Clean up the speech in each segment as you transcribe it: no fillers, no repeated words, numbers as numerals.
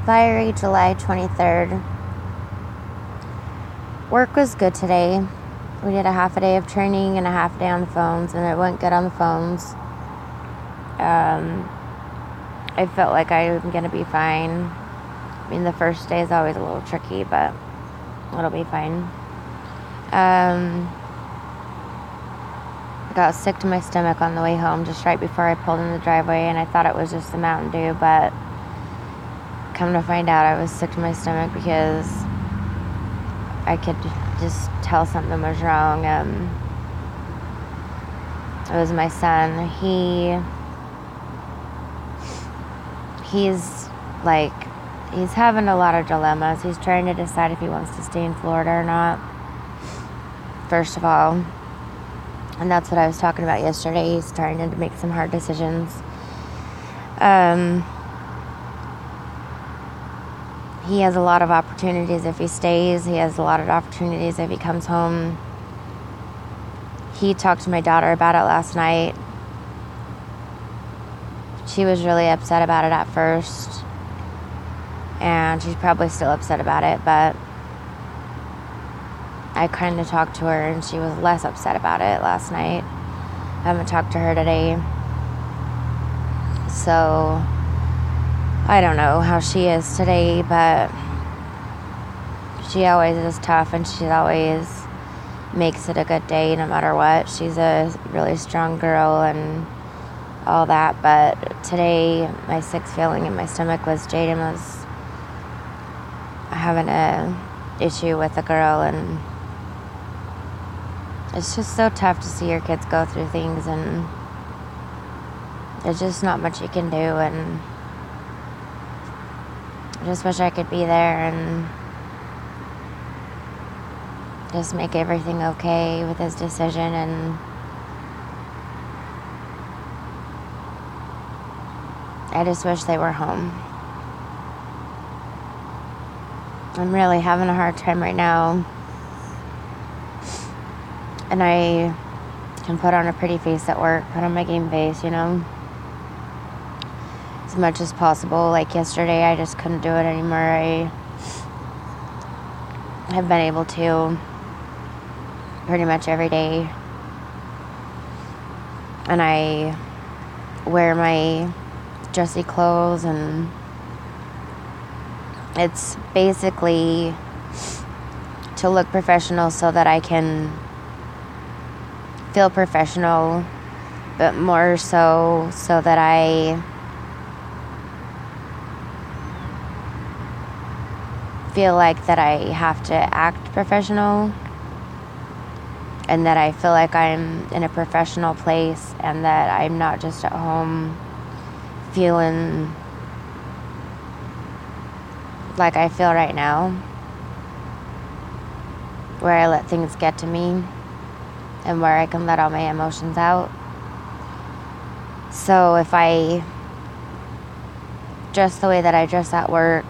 Viary July 23rd. Work was good today. We did a half a day of training and a half a day on the phones, and it went good on the phones. I felt like I'm going to be fine. I mean, the first day is always a little tricky, but it'll be fine. I got sick to my stomach on the way home just right before I pulled in the driveway, and I thought it was just the Mountain Dew, but come to find out I was sick to my stomach because I could just tell something was wrong. It was my son. He's having a lot of dilemmas. He's trying to decide if he wants to stay in Florida or not, first of all. And that's what I was talking about yesterday. He's trying to make some hard decisions. He has a lot of opportunities if he stays. He has a lot of opportunities if he comes home. He talked to my daughter about it last night. She was really upset about it at first. And she's probably still upset about it, but I kind of talked to her and she was less upset about it last night. I haven't talked to her today. So I don't know how she is today, but she always is tough and she always makes it a good day no matter what. She's a really strong girl and all that, but today my sick feeling in my stomach was Jaden was having a issue with a girl, and it's just so tough to see your kids go through things, and there's just not much you can do, and I just wish I could be there and just make everything okay with his decision. And I just wish they were home. I'm really having a hard time right now. And I can put on a pretty face at work, put on my game face, as much as possible. Like yesterday, I just couldn't do it anymore. I have been able to pretty much every day. And I wear my dressy clothes, and it's basically to look professional so that I can feel professional, but more so that I feel like that I have to act professional, and that I feel like I'm in a professional place, and that I'm not just at home feeling like I feel right now, where I let things get to me and where I can let all my emotions out. So if I dress the way that I dress at work,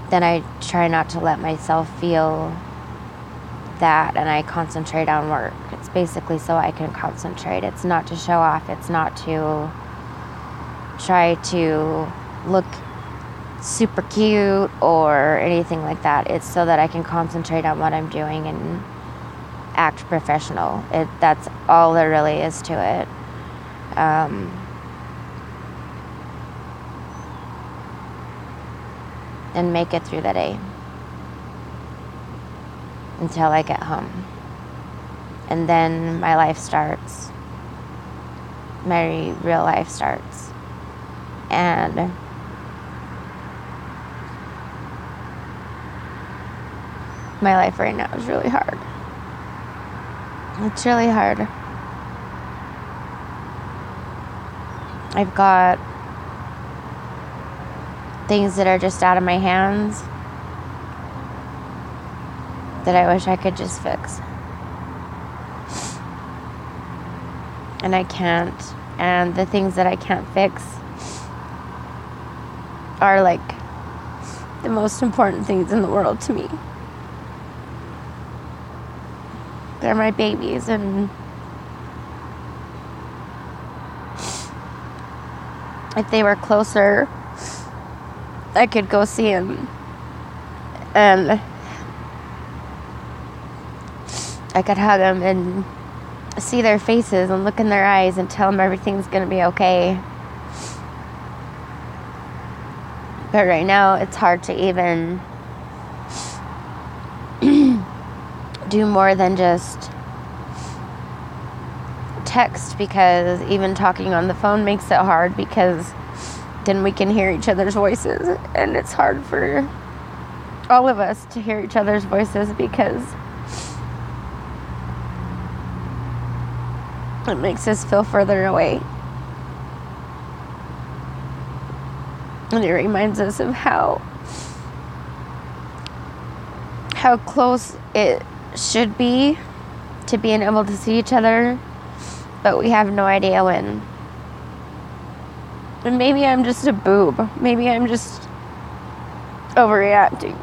then I try not to let myself feel that, and I concentrate on work. It's basically so I can concentrate. It's not to show off. It's not to try to look super cute or anything like that. It's so that I can concentrate on what I'm doing and act professional. That's all there really is to it. And make it through the day until I get home. And then my life starts. My real life starts. And my life right now is really hard. It's really hard. I've got things that are just out of my hands that I wish I could just fix. And I can't. And the things that I can't fix are like the most important things in the world to me. They're my babies, and if they were closer, I could go see him and I could hug them and see their faces and look in their eyes and tell them everything's going to be okay. But right now, it's hard to even do more than just text, because even talking on the phone makes it hard, because then we can hear each other's voices, and it's hard for all of us to hear each other's voices because it makes us feel further away. And it reminds us of how close it should be to being able to see each other, but we have no idea when. And maybe I'm just a boob. Maybe I'm just overreacting.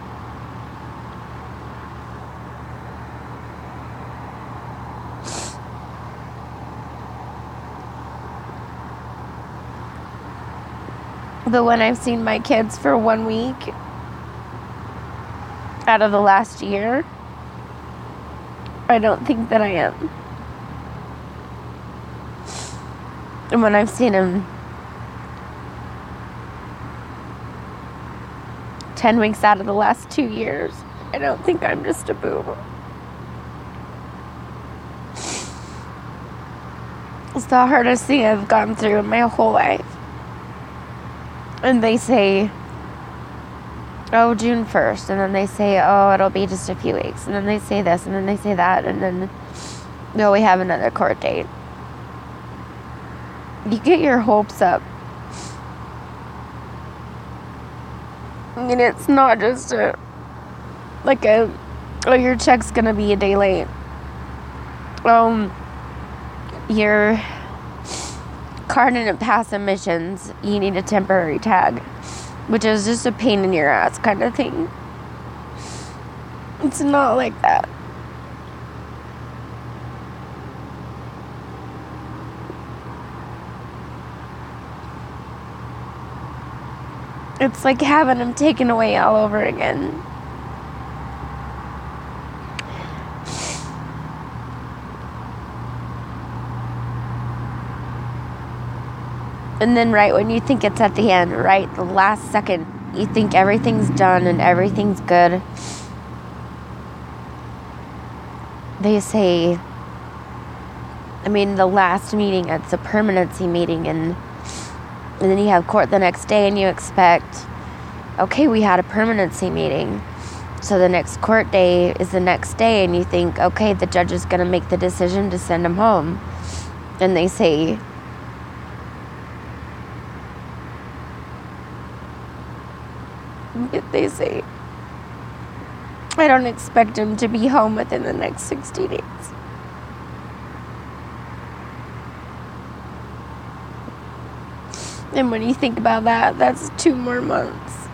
But when I've seen my kids for 1 week out of the last year, I don't think that I am. And when I've seen them 10 weeks out of the last 2 years, I don't think I'm just a boob. It's the hardest thing I've gone through in my whole life. And they say, oh, June 1st. And then they say, oh, it'll be just a few weeks. And then they say this, and then they say that. And then, no, we have another court date. You get your hopes up. And it's not just oh, your check's going to be a day late. Your car didn't pass emissions, you need a temporary tag, which is just a pain in your ass kind of thing. It's not like that. It's like having them taken away all over again. And then right when you think it's at the end, right, the last second, you think everything's done and everything's good, they say, the last meeting, it's a permanency meeting, and then you have court the next day, and you expect, okay, we had a permanency meeting, so the next court day is the next day, and you think, okay, the judge is going to make the decision to send him home. And they say, I don't expect him to be home within the next 60 days. And when you think about that, that's 2 more months.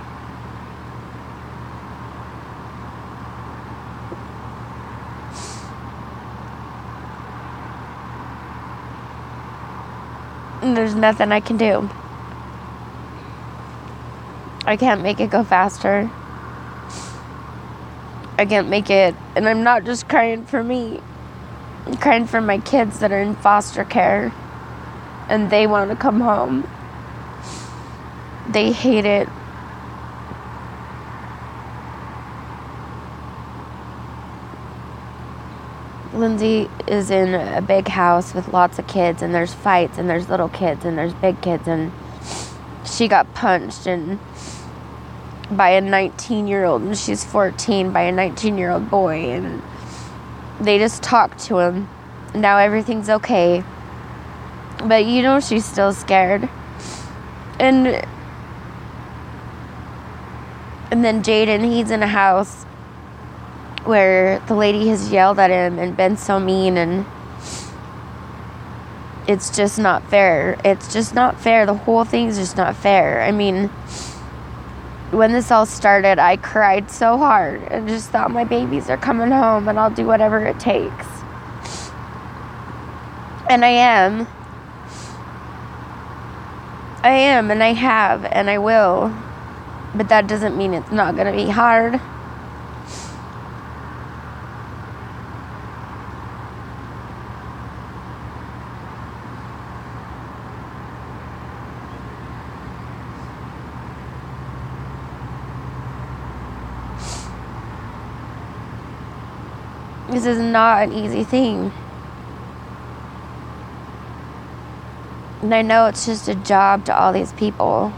And there's nothing I can do. I can't make it go faster. I can't make it, and I'm not just crying for me. I'm crying for my kids that are in foster care, and they want to come home. They hate it. Lindsay is in a big house with lots of kids, and there's fights, and there's little kids, and there's big kids, and she got punched by a 19-year-old, and she's 14, by a 19-year-old boy, and they just talked to him. Now everything's okay, but she's still scared. And then Jaden, he's in a house where the lady has yelled at him and been so mean, and it's just not fair. It's just not fair. The whole thing's just not fair. When this all started, I cried so hard and just thought, my babies are coming home and I'll do whatever it takes. And I am. And I have, and I will. But that doesn't mean it's not going to be hard. This is not an easy thing. And I know it's just a job to all these people.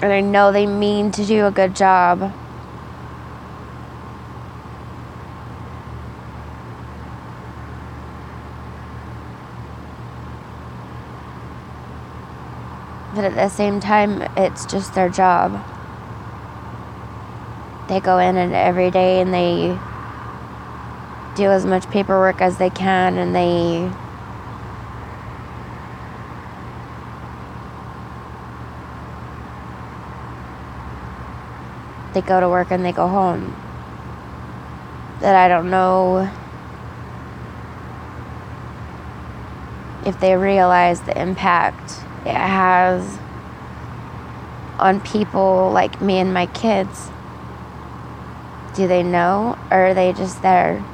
And I know they mean to do a good job. But at the same time, it's just their job. They go in and every day and they do as much paperwork as they can, and they go to work and they go home. That I don't know if they realize the impact it has on people like me and my kids. Do they know, or are they just there?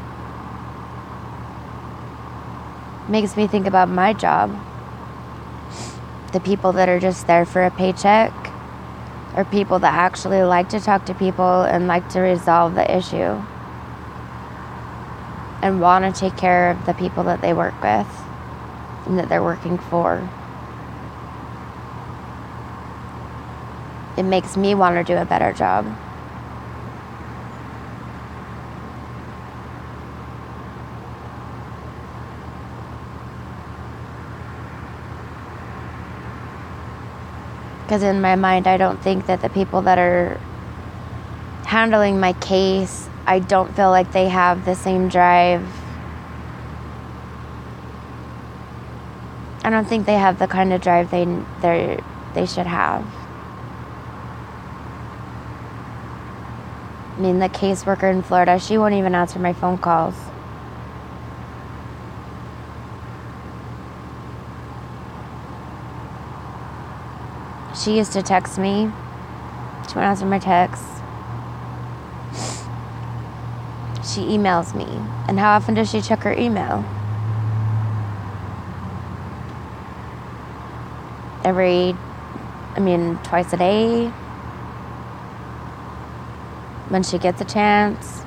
Makes me think about my job. The people that are just there for a paycheck, or people that actually like to talk to people and like to resolve the issue and want to take care of the people that they work with and that they're working for. It makes me want to do a better job. Because in my mind, I don't think that the people that are handling my case, I don't feel like they have the same drive. I don't think they have the kind of drive they should have. I mean, the caseworker in Florida, she won't even answer my phone calls. She used to text me. She won't answer my texts. She emails me. And how often does she check her email? Twice a day. When she gets a chance.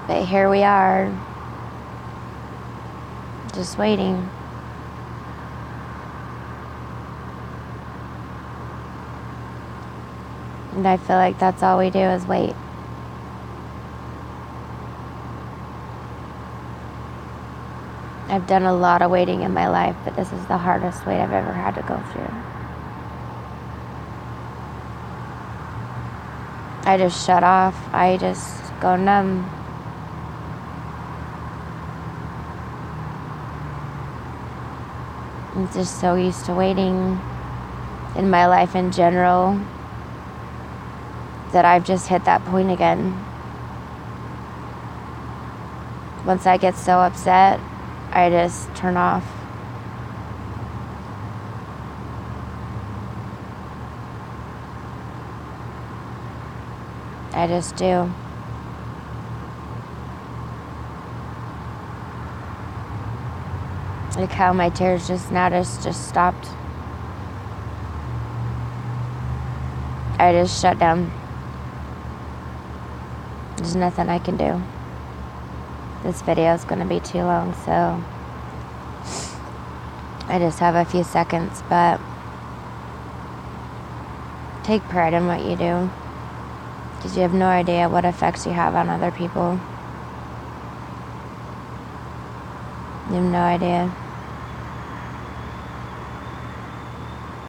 But here we are, just waiting. And I feel like that's all we do is wait. I've done a lot of waiting in my life, but this is the hardest wait I've ever had to go through. I just shut off. I just go numb. I'm just so used to waiting in my life in general that I've just hit that point again. Once I get so upset, I just turn off. I just do. Like how my tears just stopped. I just shut down. There's nothing I can do. This video is going to be too long, so I just have a few seconds, but take pride in what you do, because you have no idea what effects you have on other people. You have no idea.